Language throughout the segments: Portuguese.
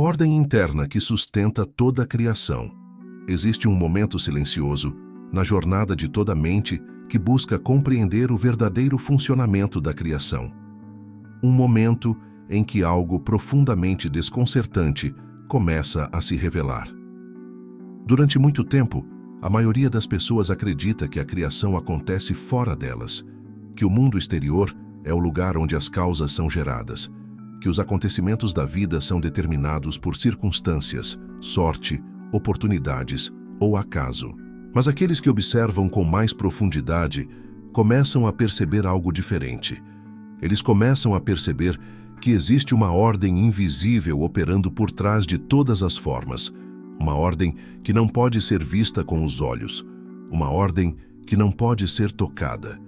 ordem interna que sustenta toda a criação. Existe um momento silencioso na jornada de toda mente que busca compreender o verdadeiro funcionamento da criação. Um momento em que algo profundamente desconcertante começa a se revelar. Durante muito tempo, a maioria das pessoas acredita que a criação acontece fora delas, que o mundo exterior é o lugar onde as causas são geradas, que os acontecimentos da vida são determinados por circunstâncias, sorte, oportunidades ou acaso. Mas aqueles que observam com mais profundidade começam a perceber algo diferente. Eles começam a perceber que existe uma ordem invisível operando por trás de todas as formas, uma ordem que não pode ser vista com os olhos, uma ordem que não pode ser tocada,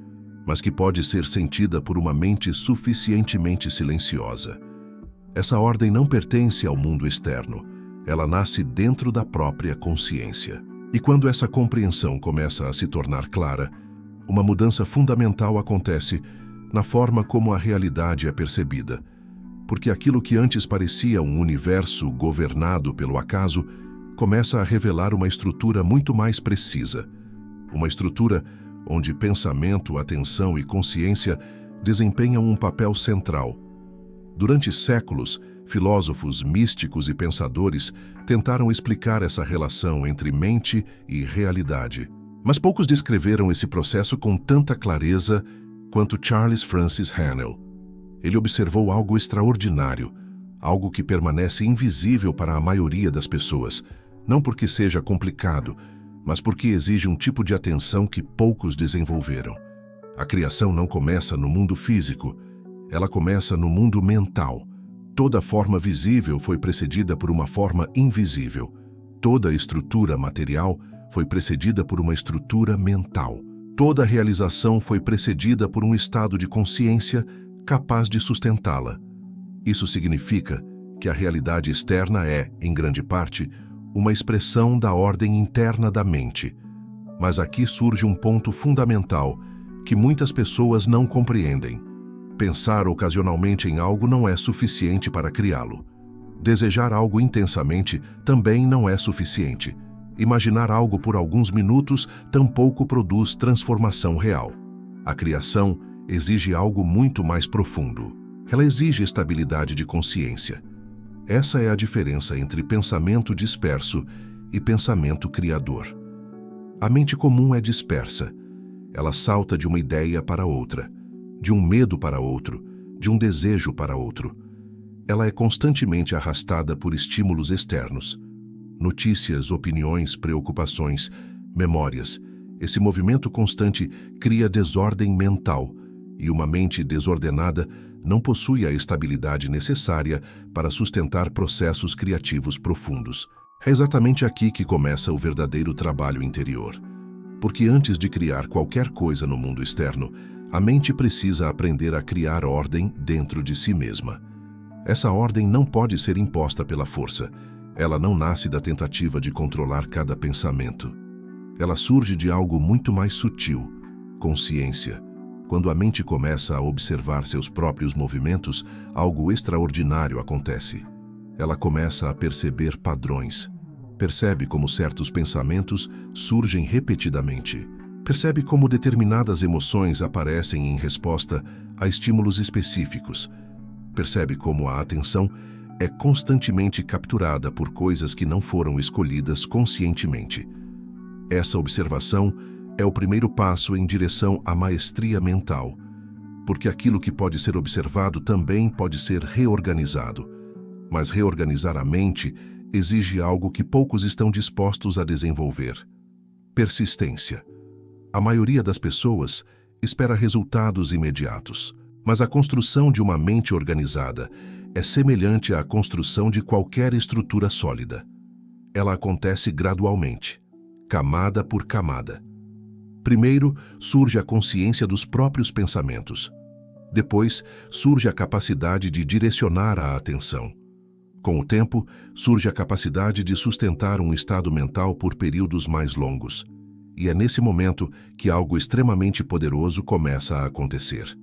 mas que pode ser sentida por uma mente suficientemente silenciosa. Essa ordem não pertence ao mundo externo, ela nasce dentro da própria consciência. E quando essa compreensão começa a se tornar clara, uma mudança fundamental acontece na forma como a realidade é percebida, porque aquilo que antes parecia um universo governado pelo acaso começa a revelar uma estrutura muito mais precisa, uma estrutura onde pensamento, atenção e consciência desempenham um papel central. Durante séculos, filósofos, místicos e pensadores tentaram explicar essa relação entre mente e realidade. Mas poucos descreveram esse processo com tanta clareza quanto Charles Francis Hannell. Ele observou algo extraordinário, algo que permanece invisível para a maioria das pessoas, não porque seja complicado, mas porque exige um tipo de atenção que poucos desenvolveram. A criação não começa no mundo físico, ela começa no mundo mental. Toda forma visível foi precedida por uma forma invisível. Toda estrutura material foi precedida por uma estrutura mental. Toda realização foi precedida por um estado de consciência capaz de sustentá-la. Isso significa que a realidade externa é, em grande parte, uma expressão da ordem interna da mente. Mas aqui surge um ponto fundamental que muitas pessoas não compreendem. Pensar ocasionalmente em algo não é suficiente para criá-lo. Desejar algo intensamente também não é suficiente. Imaginar algo por alguns minutos tampouco produz transformação real. A criação exige algo muito mais profundo. Ela exige estabilidade de consciência. Essa é a diferença entre pensamento disperso e pensamento criador. A mente comum é dispersa. Ela salta de uma ideia para outra, de um medo para outro, de um desejo para outro. Ela é constantemente arrastada por estímulos externos. Notícias, opiniões, preocupações, memórias. Esse movimento constante cria desordem mental, e uma mente desordenada não possui a estabilidade necessária para sustentar processos criativos profundos. É exatamente aqui que começa o verdadeiro trabalho interior. Porque antes de criar qualquer coisa no mundo externo, a mente precisa aprender a criar ordem dentro de si mesma. Essa ordem não pode ser imposta pela força. Ela não nasce da tentativa de controlar cada pensamento. Ela surge de algo muito mais sutil, consciência. Quando a mente começa a observar seus próprios movimentos, algo extraordinário acontece. Ela começa a perceber padrões. Percebe como certos pensamentos surgem repetidamente. Percebe como determinadas emoções aparecem em resposta a estímulos específicos. Percebe como a atenção é constantemente capturada por coisas que não foram escolhidas conscientemente. Essa observação é o primeiro passo em direção à maestria mental, porque aquilo que pode ser observado também pode ser reorganizado. Mas reorganizar a mente exige algo que poucos estão dispostos a desenvolver: persistência. A maioria das pessoas espera resultados imediatos, mas a construção de uma mente organizada é semelhante à construção de qualquer estrutura sólida. Ela acontece gradualmente, camada por camada. Primeiro surge a consciência dos próprios pensamentos. Depois surge a capacidade de direcionar a atenção. Com o tempo, surge a capacidade de sustentar um estado mental por períodos mais longos. E é nesse momento que algo extremamente poderoso começa a acontecer.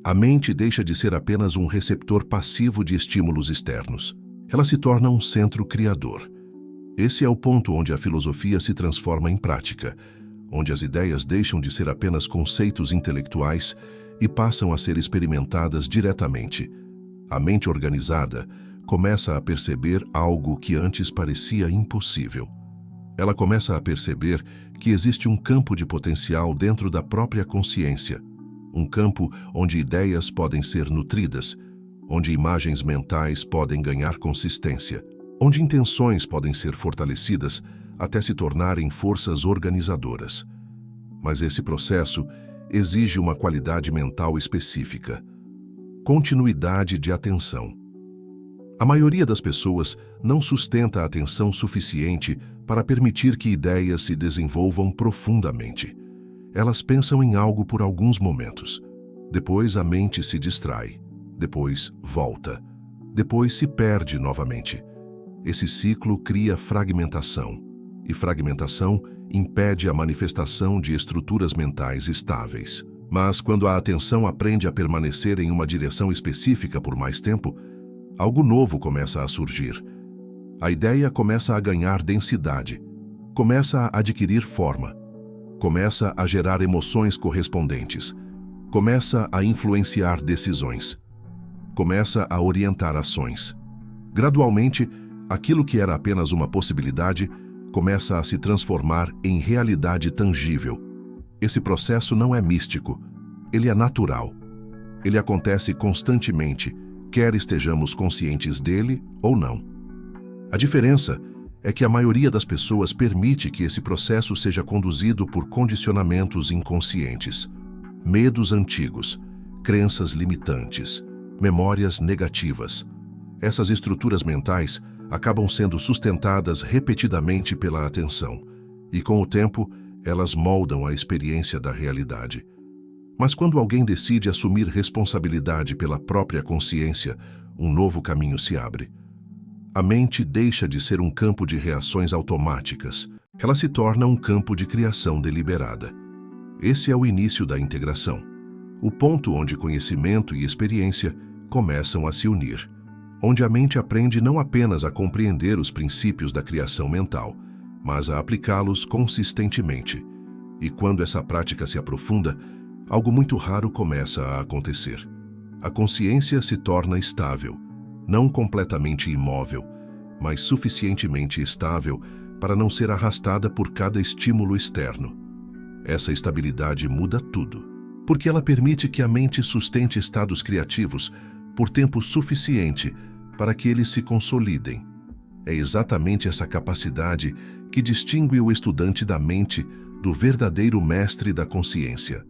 A mente deixa de ser apenas um receptor passivo de estímulos externos. ela se torna um centro criador. Esse é o ponto onde a filosofia se transforma em prática, onde as ideias deixam de ser apenas conceitos intelectuais e passam a ser experimentadas diretamente. A mente organizada começa a perceber algo que antes parecia impossível. Ela começa a perceber que existe um campo de potencial dentro da própria consciência, um campo onde ideias podem ser nutridas, onde imagens mentais podem ganhar consistência, onde intenções podem ser fortalecidas até se tornarem forças organizadoras. Mas esse processo exige uma qualidade mental específica: continuidade de atenção. A maioria das pessoas não sustenta a atenção suficiente para permitir que ideias se desenvolvam profundamente. Elas pensam em algo por alguns momentos. Depois a mente se distrai. Depois volta. Depois se perde novamente. Esse ciclo cria fragmentação. E fragmentação impede a manifestação de estruturas mentais estáveis. Mas quando a atenção aprende a permanecer em uma direção específica por mais tempo, algo novo começa a surgir. A ideia começa a ganhar densidade, começa a adquirir forma, começa a gerar emoções correspondentes, começa a influenciar decisões, começa a orientar ações. Gradualmente, aquilo que era apenas uma possibilidade começa a se transformar em realidade tangível. Esse processo não é místico, ele é natural. Ele acontece constantemente, quer estejamos conscientes dele ou não. A diferença é que a maioria das pessoas permite que esse processo seja conduzido por condicionamentos inconscientes, medos antigos, crenças limitantes, memórias negativas. Essas estruturas mentais acabam sendo sustentadas repetidamente pela atenção, e com o tempo, elas moldam a experiência da realidade. Mas quando alguém decide assumir responsabilidade pela própria consciência, um novo caminho se abre. A mente deixa de ser um campo de reações automáticas. Ela se torna um campo de criação deliberada. Esse é o início da integração. O ponto onde conhecimento e experiência começam a se unir. Onde a mente aprende não apenas a compreender os princípios da criação mental, mas a aplicá-los consistentemente. E quando essa prática se aprofunda, algo muito raro começa a acontecer. A consciência se torna estável, não completamente imóvel, mas suficientemente estável para não ser arrastada por cada estímulo externo. Essa estabilidade muda tudo, porque ela permite que a mente sustente estados criativos por tempo suficiente para que eles se consolidem. É exatamente essa capacidade que distingue o estudante da mente do verdadeiro mestre da consciência.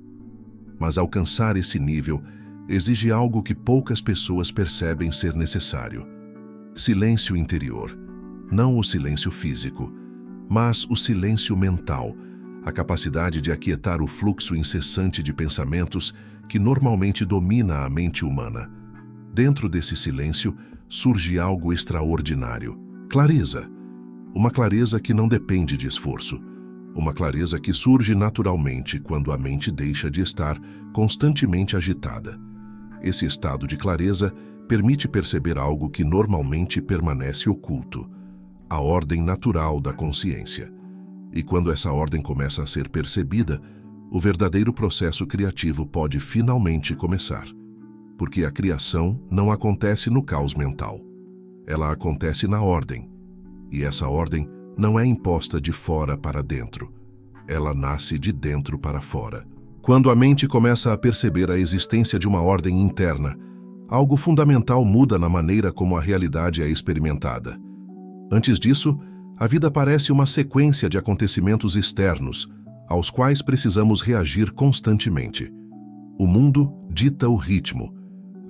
Mas alcançar esse nível exige algo que poucas pessoas percebem ser necessário: silêncio interior. Não o silêncio físico, mas o silêncio mental, a capacidade de aquietar o fluxo incessante de pensamentos que normalmente domina a mente humana. Dentro desse silêncio surge algo extraordinário: clareza. Uma clareza que não depende de esforço. Uma clareza que surge naturalmente quando a mente deixa de estar constantemente agitada. Esse estado de clareza permite perceber algo que normalmente permanece oculto: a ordem natural da consciência. E quando essa ordem começa a ser percebida, o verdadeiro processo criativo pode finalmente começar. Porque a criação não acontece no caos mental. Ela acontece na ordem. E essa ordem não é imposta de fora para dentro. Ela nasce de dentro para fora. Quando a mente começa a perceber a existência de uma ordem interna, algo fundamental muda na maneira como a realidade é experimentada. Antes disso, a vida parece uma sequência de acontecimentos externos, aos quais precisamos reagir constantemente. O mundo dita o ritmo.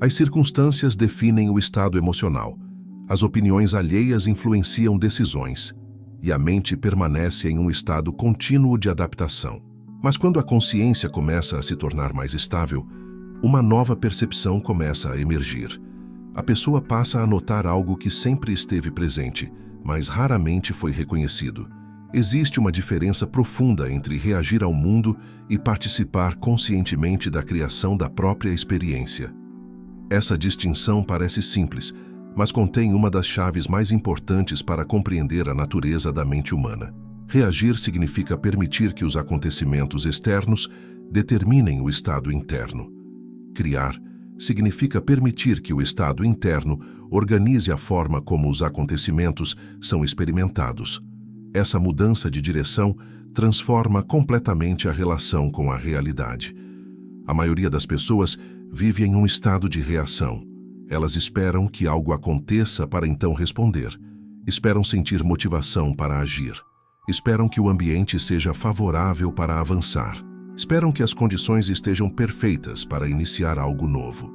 As circunstâncias definem o estado emocional. As opiniões alheias influenciam decisões. E a mente permanece em um estado contínuo de adaptação. Mas quando a consciência começa a se tornar mais estável, uma nova percepção começa a emergir. A pessoa passa a notar algo que sempre esteve presente, mas raramente foi reconhecido. Existe uma diferença profunda entre reagir ao mundo e participar conscientemente da criação da própria experiência. Essa distinção parece simples, mas contém uma das chaves mais importantes para compreender a natureza da mente humana. Reagir significa permitir que os acontecimentos externos determinem o estado interno. Criar significa permitir que o estado interno organize a forma como os acontecimentos são experimentados. Essa mudança de direção transforma completamente a relação com a realidade. A maioria das pessoas vive em um estado de reação. Elas esperam que algo aconteça para então responder. Esperam sentir motivação para agir. Esperam que o ambiente seja favorável para avançar. Esperam que as condições estejam perfeitas para iniciar algo novo.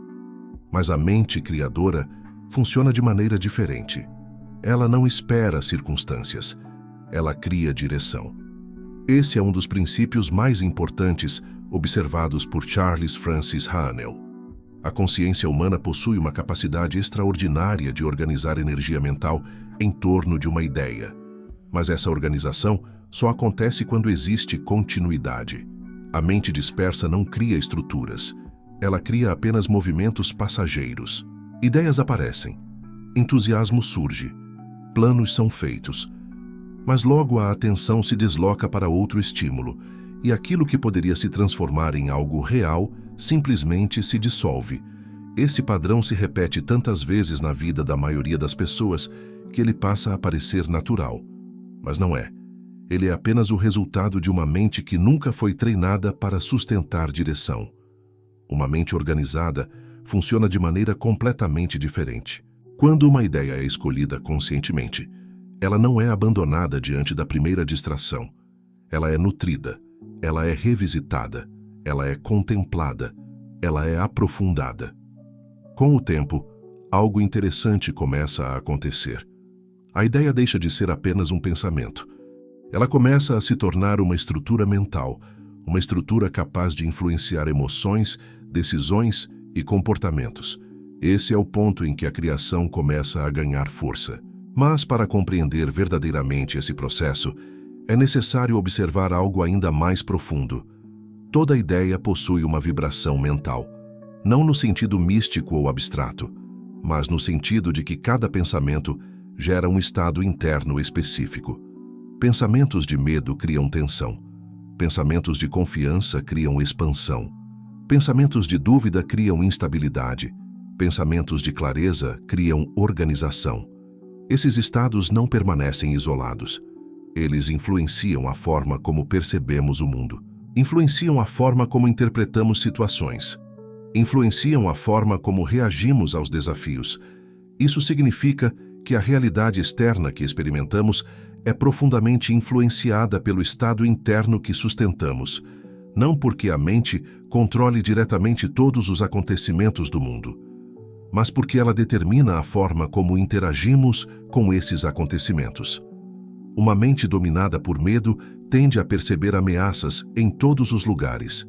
Mas a mente criadora funciona de maneira diferente. Ela não espera circunstâncias. Ela cria direção. Esse é um dos princípios mais importantes observados por Charles Francis Haanel. A consciência humana possui uma capacidade extraordinária de organizar energia mental em torno de uma ideia. Mas essa organização só acontece quando existe continuidade. A mente dispersa não cria estruturas. Ela cria apenas movimentos passageiros. Ideias aparecem. Entusiasmo surge. Planos são feitos. Mas logo a atenção se desloca para outro estímulo, e aquilo que poderia se transformar em algo real simplesmente se dissolve. Esse padrão se repete tantas vezes na vida da maioria das pessoas que ele passa a parecer natural. Mas não é. Ele é apenas o resultado de uma mente que nunca foi treinada para sustentar direção. Uma mente organizada funciona de maneira completamente diferente. Quando uma ideia é escolhida conscientemente, ela não é abandonada diante da primeira distração. Ela é nutrida, ela é revisitada, ela é contemplada, ela é aprofundada. Com o tempo, algo interessante começa a acontecer. A ideia deixa de ser apenas um pensamento. Ela começa a se tornar uma estrutura mental, uma estrutura capaz de influenciar emoções, decisões e comportamentos. Esse é o ponto em que a criação começa a ganhar força. Mas para compreender verdadeiramente esse processo, é necessário observar algo ainda mais profundo. Toda ideia possui uma vibração mental, não no sentido místico ou abstrato, mas no sentido de que cada pensamento gera um estado interno específico. Pensamentos de medo criam tensão. Pensamentos de confiança criam expansão. Pensamentos de dúvida criam instabilidade. Pensamentos de clareza criam organização. Esses estados não permanecem isolados. Eles influenciam a forma como percebemos o mundo. Influenciam a forma como interpretamos situações. Influenciam a forma como reagimos aos desafios. Isso significa que a realidade externa que experimentamos é profundamente influenciada pelo estado interno que sustentamos, não porque a mente controle diretamente todos os acontecimentos do mundo, mas porque ela determina a forma como interagimos com esses acontecimentos. Uma mente dominada por medo tende a perceber ameaças em todos os lugares.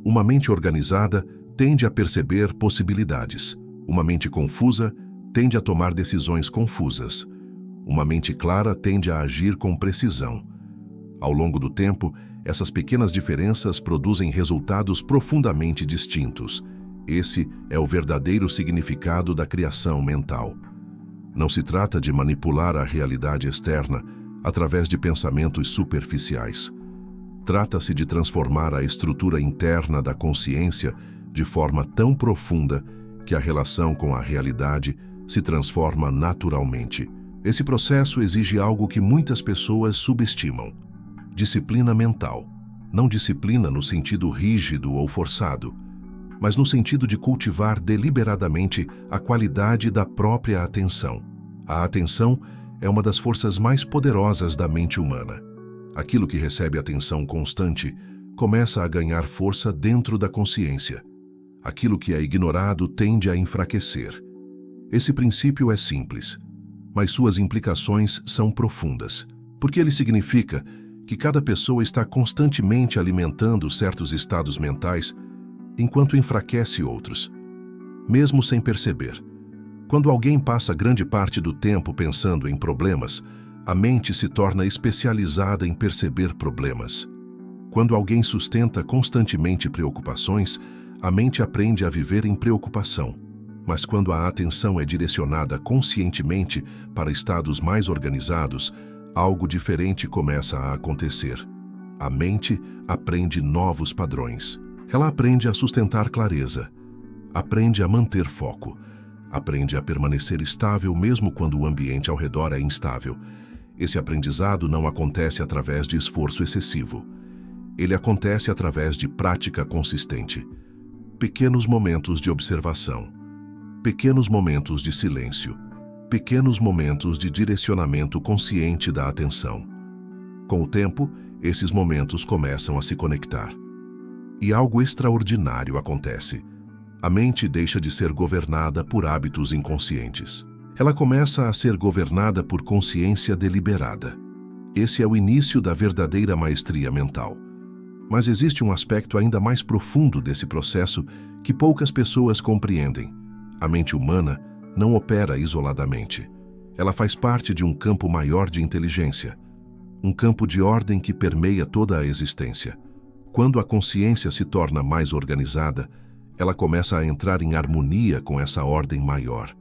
Uma mente organizada tende a perceber possibilidades. Uma mente confusa tende a tomar decisões confusas. Uma mente clara tende a agir com precisão. Ao longo do tempo, essas pequenas diferenças produzem resultados profundamente distintos. Esse é o verdadeiro significado da criação mental. Não se trata de manipular a realidade externa através de pensamentos superficiais. Trata-se de transformar a estrutura interna da consciência de forma tão profunda que a relação com a realidade se transforma naturalmente. Esse processo exige algo que muitas pessoas subestimam: disciplina mental. Não disciplina no sentido rígido ou forçado, mas no sentido de cultivar deliberadamente a qualidade da própria atenção. A atenção é uma das forças mais poderosas da mente humana. Aquilo que recebe atenção constante começa a ganhar força dentro da consciência. Aquilo que é ignorado tende a enfraquecer. Esse princípio é simples, mas suas implicações são profundas, porque ele significa que cada pessoa está constantemente alimentando certos estados mentais enquanto enfraquece outros, mesmo sem perceber. Quando alguém passa grande parte do tempo pensando em problemas, a mente se torna especializada em perceber problemas. Quando alguém sustenta constantemente preocupações, a mente aprende a viver em preocupação. Mas quando a atenção é direcionada conscientemente para estados mais organizados, algo diferente começa a acontecer. A mente aprende novos padrões. Ela aprende a sustentar clareza, aprende a manter foco, aprende a permanecer estável mesmo quando o ambiente ao redor é instável. Esse aprendizado não acontece através de esforço excessivo. Ele acontece através de prática consistente. Pequenos momentos de observação, pequenos momentos de silêncio, pequenos momentos de direcionamento consciente da atenção. Com o tempo, esses momentos começam a se conectar. E algo extraordinário acontece. A mente deixa de ser governada por hábitos inconscientes. Ela começa a ser governada por consciência deliberada. Esse é o início da verdadeira maestria mental. Mas existe um aspecto ainda mais profundo desse processo que poucas pessoas compreendem. A mente humana não opera isoladamente. Ela faz parte de um campo maior de inteligência, um campo de ordem que permeia toda a existência. Quando a consciência se torna mais organizada, ela começa a entrar em harmonia com essa ordem maior.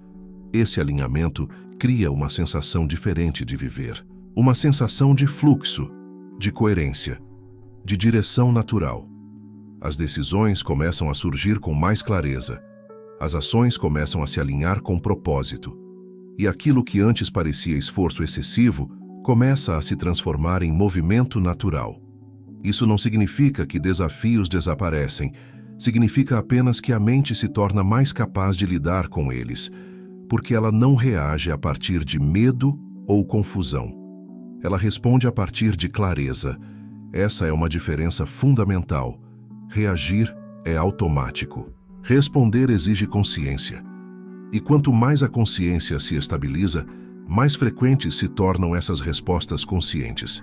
Esse alinhamento cria uma sensação diferente de viver, uma sensação de fluxo, de coerência, de direção natural. As decisões começam a surgir com mais clareza. As ações começam a se alinhar com propósito. E aquilo que antes parecia esforço excessivo começa a se transformar em movimento natural. Isso não significa que desafios desaparecem, significa apenas que a mente se torna mais capaz de lidar com eles, porque ela não reage a partir de medo ou confusão. Ela responde a partir de clareza. Essa é uma diferença fundamental. Reagir é automático. Responder exige consciência. E quanto mais a consciência se estabiliza, mais frequentes se tornam essas respostas conscientes.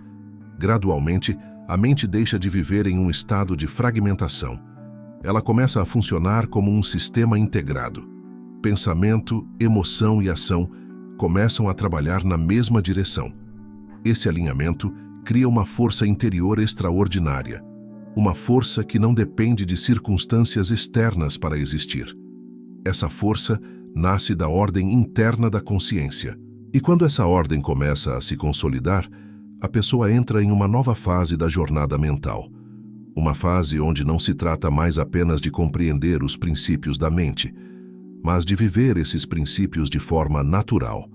Gradualmente, a mente deixa de viver em um estado de fragmentação. Ela começa a funcionar como um sistema integrado. Pensamento, emoção e ação começam a trabalhar na mesma direção. Esse alinhamento cria uma força interior extraordinária. Uma força que não depende de circunstâncias externas para existir. Essa força nasce da ordem interna da consciência. E quando essa ordem começa a se consolidar, a pessoa entra em uma nova fase da jornada mental. Uma fase onde não se trata mais apenas de compreender os princípios da mente, mas de viver esses princípios de forma natural.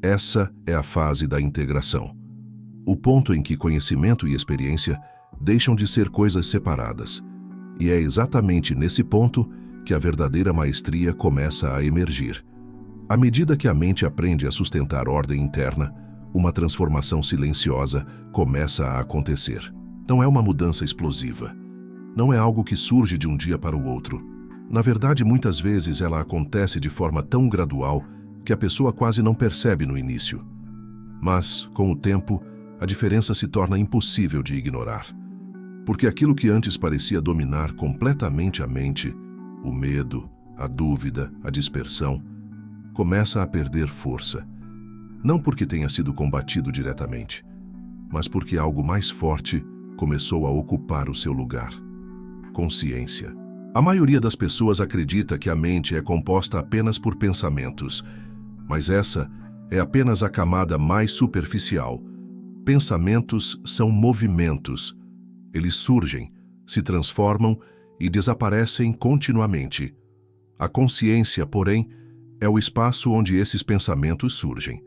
Essa é a fase da integração. O ponto em que conhecimento e experiência deixam de ser coisas separadas. E é exatamente nesse ponto que a verdadeira maestria começa a emergir. À medida que a mente aprende a sustentar ordem interna, uma transformação silenciosa começa a acontecer. Não é uma mudança explosiva. Não é algo que surge de um dia para o outro. Na verdade, muitas vezes ela acontece de forma tão gradual que a pessoa quase não percebe no início. Mas, com o tempo, a diferença se torna impossível de ignorar. Porque aquilo que antes parecia dominar completamente a mente, o medo, a dúvida, a dispersão, começa a perder força. Não porque tenha sido combatido diretamente, mas porque algo mais forte começou a ocupar o seu lugar. Consciência. A maioria das pessoas acredita que a mente é composta apenas por pensamentos, mas essa é apenas a camada mais superficial. Pensamentos são movimentos. Eles surgem, se transformam e desaparecem continuamente. A consciência, porém, é o espaço onde esses pensamentos surgem.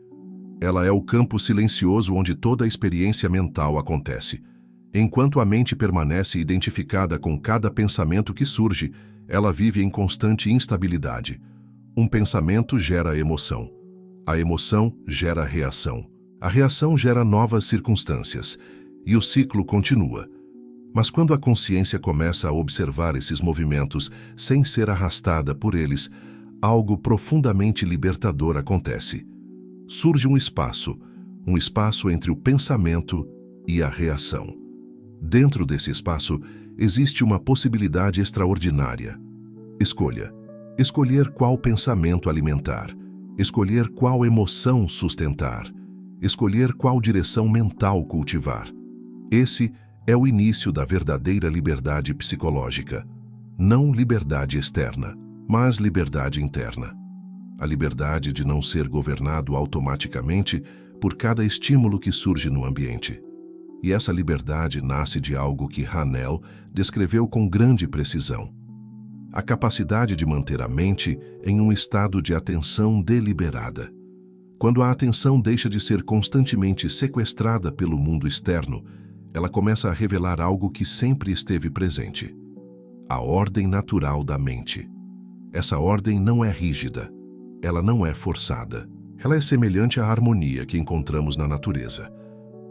Ela é o campo silencioso onde toda a experiência mental acontece. Enquanto a mente permanece identificada com cada pensamento que surge, ela vive em constante instabilidade. Um pensamento gera emoção. A emoção gera reação. A reação gera novas circunstâncias. E o ciclo continua. Mas quando a consciência começa a observar esses movimentos sem ser arrastada por eles, algo profundamente libertador acontece. Surge um espaço entre o pensamento e a reação. Dentro desse espaço, existe uma possibilidade extraordinária. Escolha. Escolher qual pensamento alimentar. Escolher qual emoção sustentar. Escolher qual direção mental cultivar. Esse é o início da verdadeira liberdade psicológica, não liberdade externa. mas liberdade interna. A liberdade de não ser governado automaticamente por cada estímulo que surge no ambiente. E essa liberdade nasce de algo que Hanel descreveu com grande precisão: a capacidade de manter a mente em um estado de atenção deliberada. Quando a atenção deixa de ser constantemente sequestrada pelo mundo externo, ela começa a revelar algo que sempre esteve presente: a ordem natural da mente. Essa ordem não é rígida, ela não é forçada. Ela é semelhante à harmonia que encontramos na natureza.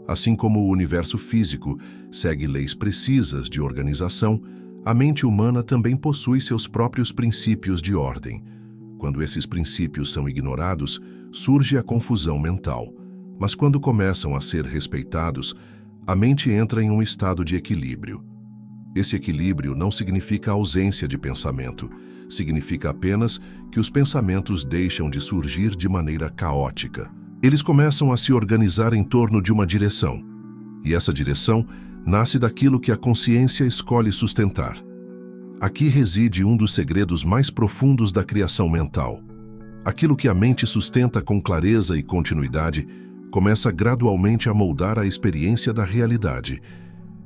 Assim como o universo físico segue leis precisas de organização, a mente humana também possui seus próprios princípios de ordem. Quando esses princípios são ignorados, surge a confusão mental. Mas quando começam a ser respeitados, a mente entra em um estado de equilíbrio. Esse equilíbrio não significa ausência de pensamento, significa apenas que os pensamentos deixam de surgir de maneira caótica. Eles começam a se organizar em torno de uma direção, e essa direção nasce daquilo que a consciência escolhe sustentar. Aqui reside um dos segredos mais profundos da criação mental. Aquilo que a mente sustenta com clareza e continuidade começa gradualmente a moldar a experiência da realidade.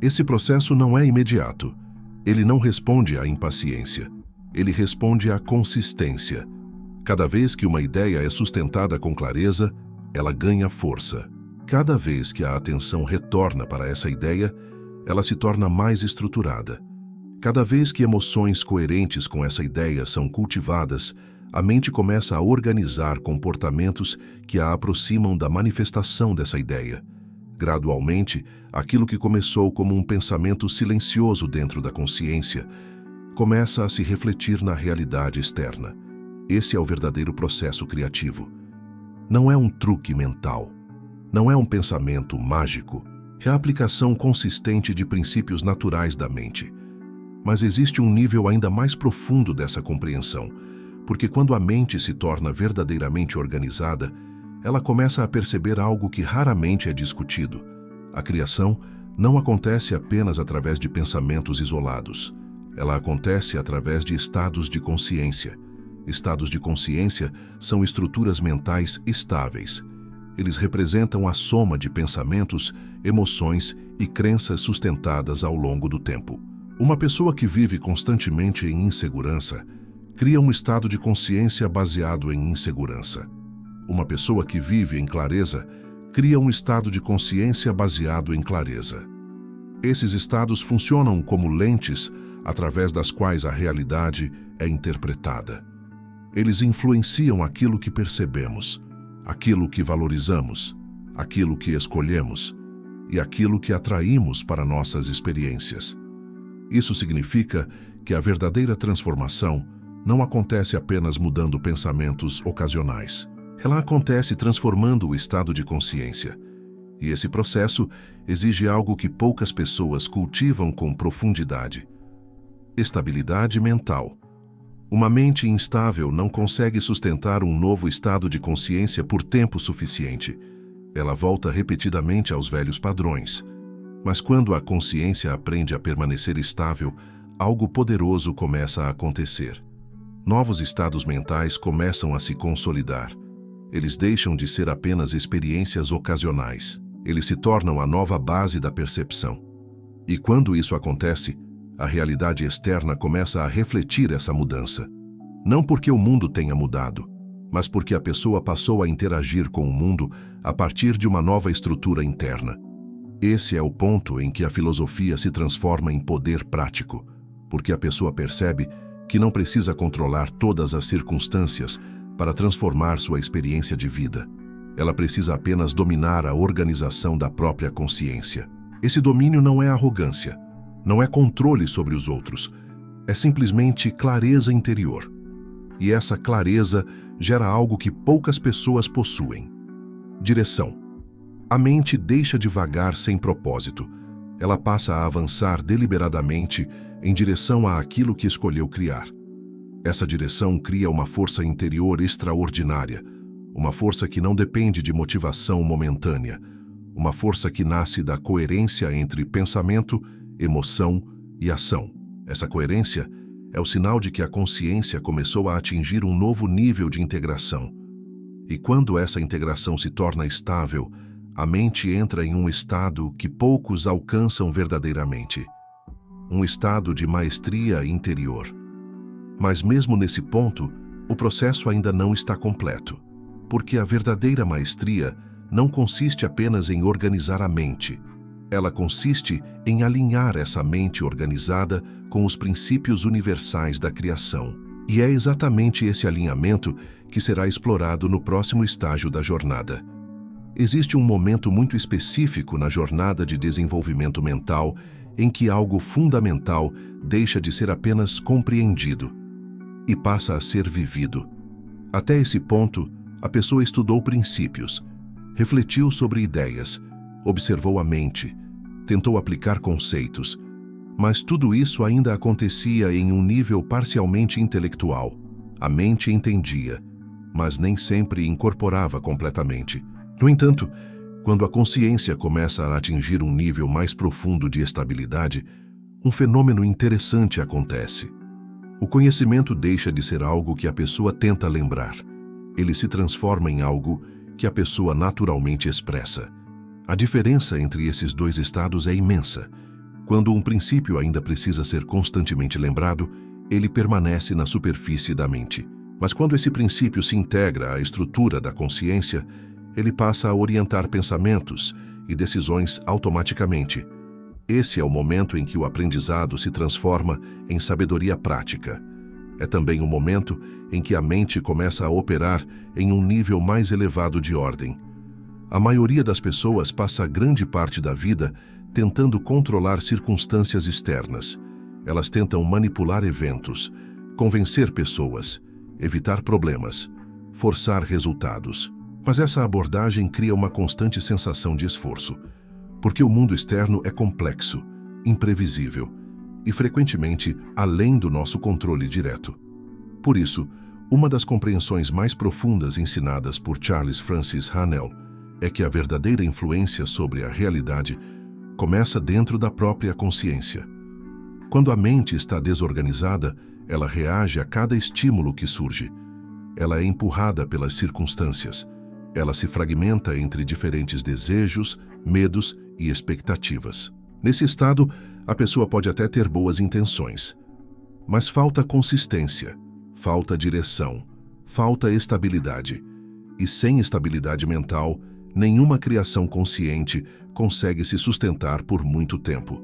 Esse processo não é imediato. Ele não responde à impaciência. Ele responde à consistência. Cada vez que uma ideia é sustentada com clareza, ela ganha força. Cada vez que a atenção retorna para essa ideia, ela se torna mais estruturada. Cada vez que emoções coerentes com essa ideia são cultivadas, a mente começa a organizar comportamentos que a aproximam da manifestação dessa ideia. Gradualmente, aquilo que começou como um pensamento silencioso dentro da consciência começa a se refletir na realidade externa. Esse é o verdadeiro processo criativo. Não é um truque mental. Não é um pensamento mágico. É a aplicação consistente de princípios naturais da mente. Mas existe um nível ainda mais profundo dessa compreensão, porque quando a mente se torna verdadeiramente organizada, ela começa a perceber algo que raramente é discutido. A criação não acontece apenas através de pensamentos isolados. Ela acontece através de estados de consciência. Estados de consciência são estruturas mentais estáveis. Eles representam a soma de pensamentos, emoções e crenças sustentadas ao longo do tempo. Uma pessoa que vive constantemente em insegurança cria um estado de consciência baseado em insegurança. Uma pessoa que vive em clareza cria um estado de consciência baseado em clareza. Esses estados funcionam como lentes através das quais a realidade é interpretada. Eles influenciam aquilo que percebemos, aquilo que valorizamos, aquilo que escolhemos e aquilo que atraímos para nossas experiências. Isso significa que a verdadeira transformação não acontece apenas mudando pensamentos ocasionais. Ela acontece transformando o estado de consciência. E esse processo exige algo que poucas pessoas cultivam com profundidade: estabilidade mental. Uma mente instável não consegue sustentar um novo estado de consciência por tempo suficiente. Ela volta repetidamente aos velhos padrões. Mas quando a consciência aprende a permanecer estável, algo poderoso começa a acontecer. Novos estados mentais começam a se consolidar. Eles deixam de ser apenas experiências ocasionais. Eles se tornam a nova base da percepção. E quando isso acontece, a realidade externa começa a refletir essa mudança. Não porque o mundo tenha mudado, mas porque a pessoa passou a interagir com o mundo a partir de uma nova estrutura interna. Esse é o ponto em que a filosofia se transforma em poder prático, porque a pessoa percebe que não precisa controlar todas as circunstâncias para transformar sua experiência de vida. Ela precisa apenas dominar a organização da própria consciência. Esse domínio não é arrogância, não é controle sobre os outros, é simplesmente clareza interior. E essa clareza gera algo que poucas pessoas possuem: direção. A mente deixa de vagar sem propósito. Ela passa a avançar deliberadamente em direção àquilo que escolheu criar. Essa direção cria uma força interior extraordinária, uma força que não depende de motivação momentânea, uma força que nasce da coerência entre pensamento, emoção e ação. Essa coerência É o sinal de que a consciência começou a atingir um novo nível de integração. E quando essa integração se torna estável, a mente entra em um estado que poucos alcançam verdadeiramente. Um estado de maestria interior. Mas mesmo nesse ponto, o processo ainda não está completo, porque a verdadeira maestria não consiste apenas em organizar a mente. Ela consiste em alinhar essa mente organizada com os princípios universais da criação. E é exatamente esse alinhamento que será explorado no próximo estágio da jornada. Existe um momento muito específico na jornada de desenvolvimento mental em que algo fundamental deixa de ser apenas compreendido e passa a ser vivido. Até esse ponto, a pessoa estudou princípios, refletiu sobre ideias, observou a mente, tentou aplicar conceitos, mas tudo isso ainda acontecia em um nível parcialmente intelectual. A mente entendia, mas nem sempre incorporava completamente. No entanto, quando a consciência começa a atingir um nível mais profundo de estabilidade, um fenômeno interessante acontece. O conhecimento deixa de ser algo que a pessoa tenta lembrar. Ele se transforma em algo que a pessoa naturalmente expressa. A diferença entre esses dois estados é imensa. Quando um princípio ainda precisa ser constantemente lembrado, ele permanece na superfície da mente. Mas quando esse princípio se integra à estrutura da consciência, ele passa a orientar pensamentos e decisões automaticamente. Esse é o momento em que o aprendizado se transforma em sabedoria prática. É também o momento em que a mente começa a operar em um nível mais elevado de ordem. A maioria das pessoas passa grande parte da vida tentando controlar circunstâncias externas. Elas tentam manipular eventos, convencer pessoas, evitar problemas, forçar resultados. Mas essa abordagem cria uma constante sensação de esforço, porque o mundo externo é complexo, imprevisível e frequentemente além do nosso controle direto. Por isso, uma das compreensões mais profundas ensinadas por Charles Francis Hanel é que a verdadeira influência sobre a realidade começa dentro da própria consciência. Quando a mente está desorganizada, ela reage a cada estímulo que surge. Ela é empurrada pelas circunstâncias. Ela se fragmenta entre diferentes desejos, medos e expectativas. Nesse estado, a pessoa pode até ter boas intenções, mas falta consistência, falta direção, falta estabilidade. E sem estabilidade mental, nenhuma criação consciente consegue se sustentar por muito tempo.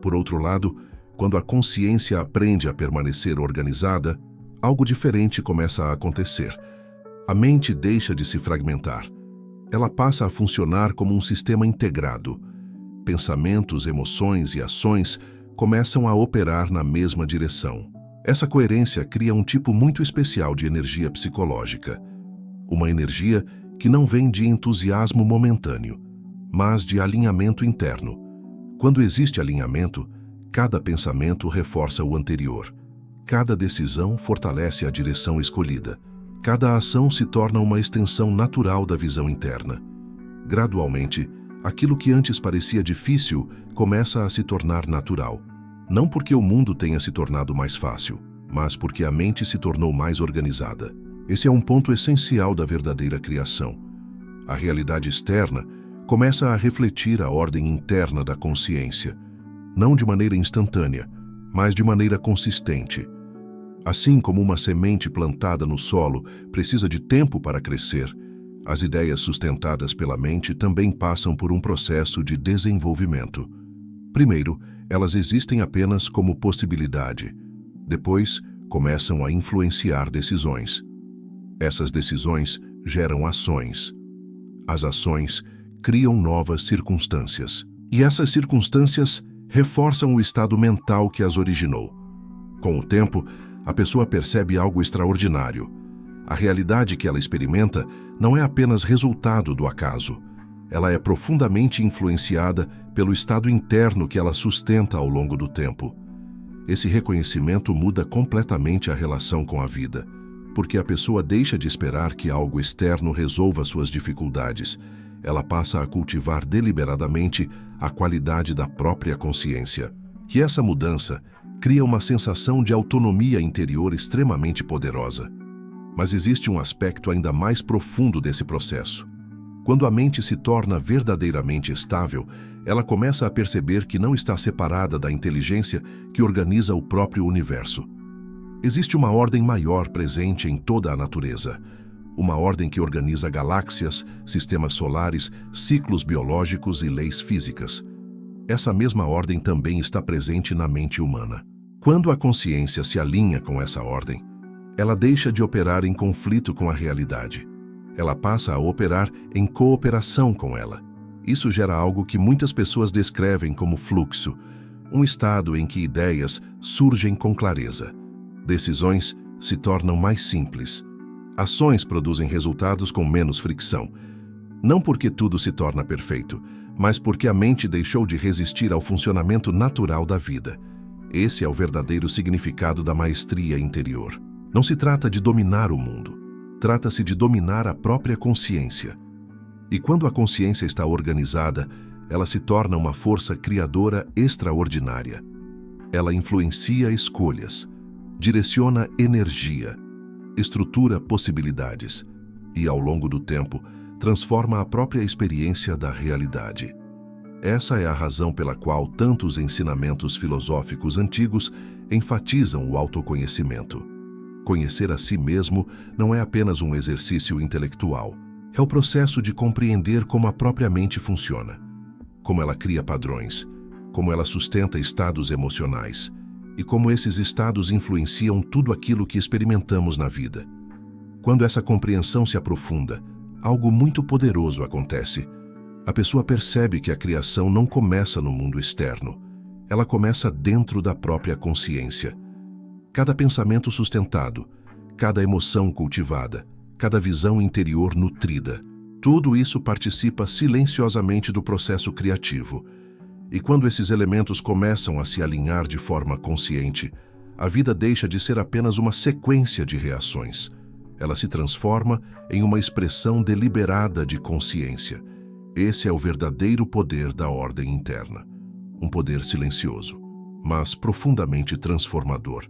Por outro lado, quando a consciência aprende a permanecer organizada, algo diferente começa a acontecer. A mente deixa de se fragmentar. Ela passa a funcionar como um sistema integrado. Pensamentos, emoções e ações começam a operar na mesma direção. Essa coerência cria um tipo muito especial de energia psicológica. Uma energia que não vem de entusiasmo momentâneo, mas de alinhamento interno. Quando existe alinhamento, cada pensamento reforça o anterior. Cada decisão fortalece a direção escolhida. Cada ação se torna uma extensão natural da visão interna. Gradualmente, aquilo que antes parecia difícil começa a se tornar natural. Não porque o mundo tenha se tornado mais fácil, mas porque a mente se tornou mais organizada. Esse é um ponto essencial da verdadeira criação. A realidade externa começa a refletir a ordem interna da consciência, não de maneira instantânea, mas de maneira consistente. Assim como uma semente plantada no solo precisa de tempo para crescer, as ideias sustentadas pela mente também passam por um processo de desenvolvimento. Primeiro, elas existem apenas como possibilidade. Depois, começam a influenciar decisões. Essas decisões geram ações. As ações criam novas circunstâncias. E essas circunstâncias reforçam o estado mental que as originou. Com o tempo, a pessoa percebe algo extraordinário. A realidade que ela experimenta não é apenas resultado do acaso. Ela é profundamente influenciada pelo estado interno que ela sustenta ao longo do tempo. Esse reconhecimento muda completamente a relação com a vida, porque a pessoa deixa de esperar que algo externo resolva suas dificuldades. Ela passa a cultivar deliberadamente a qualidade da própria consciência. E essa mudança cria uma sensação de autonomia interior extremamente poderosa. Mas existe um aspecto ainda mais profundo desse processo. Quando a mente se torna verdadeiramente estável, ela começa a perceber que não está separada da inteligência que organiza o próprio universo. Existe uma ordem maior presente em toda a natureza. Uma ordem que organiza galáxias, sistemas solares, ciclos biológicos e leis físicas. Essa mesma ordem também está presente na mente humana. Quando a consciência se alinha com essa ordem, ela deixa de operar em conflito com a realidade. Ela passa a operar em cooperação com ela. Isso gera algo que muitas pessoas descrevem como fluxo, um estado em que ideias surgem com clareza. Decisões se tornam mais simples. Ações produzem resultados com menos fricção. Não porque tudo se torna perfeito, mas porque a mente deixou de resistir ao funcionamento natural da vida. Esse é o verdadeiro significado da maestria interior. Não se trata de dominar o mundo. Trata-se de dominar a própria consciência. E quando a consciência está organizada, ela se torna uma força criadora extraordinária. Ela influencia escolhas, direciona energia, estrutura possibilidades e, ao longo do tempo, transforma a própria experiência da realidade. Essa é a razão pela qual tantos ensinamentos filosóficos antigos enfatizam o autoconhecimento. Conhecer a si mesmo não é apenas um exercício intelectual. É o processo de compreender como a própria mente funciona, como ela cria padrões, como ela sustenta estados emocionais e como esses estados influenciam tudo aquilo que experimentamos na vida. Quando essa compreensão se aprofunda, algo muito poderoso acontece. A pessoa percebe que a criação não começa no mundo externo, ela começa dentro da própria consciência. Cada pensamento sustentado, cada emoção cultivada, cada visão interior nutrida, tudo isso participa silenciosamente do processo criativo. E quando esses elementos começam a se alinhar de forma consciente, a vida deixa de ser apenas uma sequência de reações. Ela se transforma em uma expressão deliberada de consciência. Esse é o verdadeiro poder da ordem interna. Um poder silencioso, mas profundamente transformador.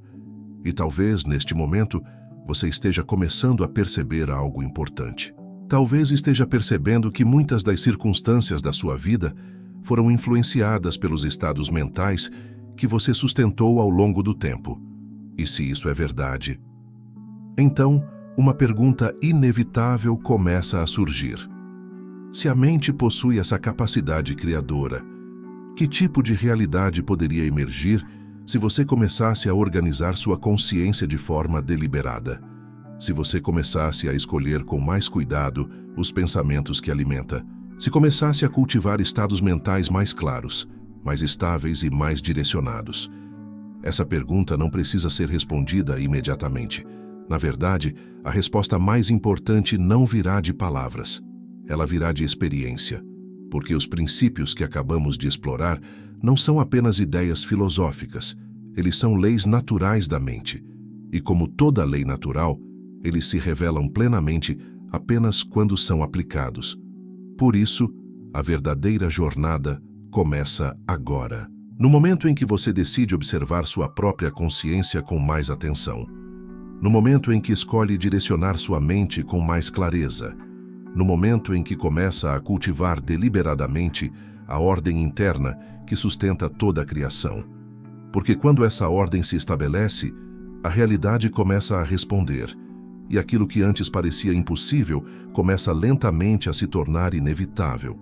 E talvez, neste momento, você esteja começando a perceber algo importante. Talvez esteja percebendo que muitas das circunstâncias da sua vida foram influenciadas pelos estados mentais que você sustentou ao longo do tempo. E se isso é verdade, então uma pergunta inevitável começa a surgir. Se a mente possui essa capacidade criadora, que tipo de realidade poderia emergir se você começasse a organizar sua consciência de forma deliberada? Se você começasse a escolher com mais cuidado os pensamentos que alimenta, se começasse a cultivar estados mentais mais claros, mais estáveis e mais direcionados. Essa pergunta não precisa ser respondida imediatamente. Na verdade, a resposta mais importante não virá de palavras. Ela virá de experiência, porque os princípios que acabamos de explorar não são apenas ideias filosóficas, eles são leis naturais da mente. E como toda lei natural, eles se revelam plenamente apenas quando são aplicados. Por isso, a verdadeira jornada começa agora. No momento em que você decide observar sua própria consciência com mais atenção. No momento em que escolhe direcionar sua mente com mais clareza. No momento em que começa a cultivar deliberadamente a ordem interna que sustenta toda a criação. Porque quando essa ordem se estabelece, a realidade começa a responder. E aquilo que antes parecia impossível começa lentamente a se tornar inevitável.